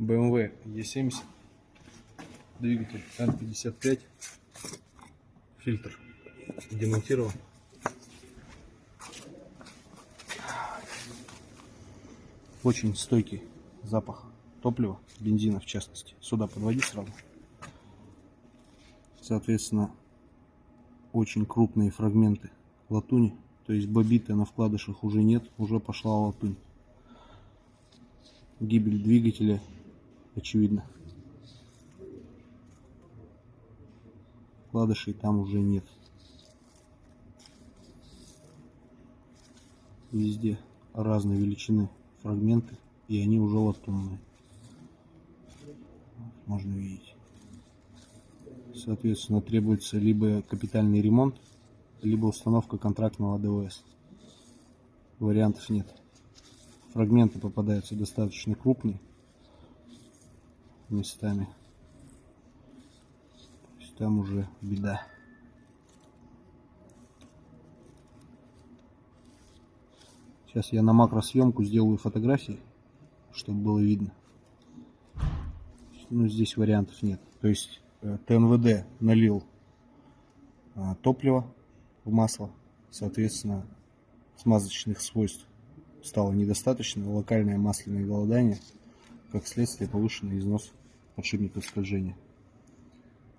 BMW E70, двигатель М55, фильтр демонтирован. Очень стойкий запах топлива, бензина в частности. Сюда подводи сразу. Соответственно, очень крупные фрагменты латуни, то есть бобиты на вкладышах уже нет, уже пошла латунь. Гибель двигателя очевидно. Вкладышей там уже нет. Везде разной величины фрагменты, и они уже латунные. Можно видеть. Соответственно, требуется либо капитальный ремонт, либо установка контрактного АДВС. Вариантов нет. Фрагменты попадаются достаточно крупные местами. То есть там уже беда. Сейчас я на макросъемку сделаю фотографии, чтобы было видно. Ну, здесь вариантов нет. То есть ТНВД налил топливо в масло, соответственно, смазочных свойств стало недостаточно, локальное масляное голодание, как следствие повышенный износ подшипника скольжения.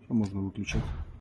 Все можно выключать.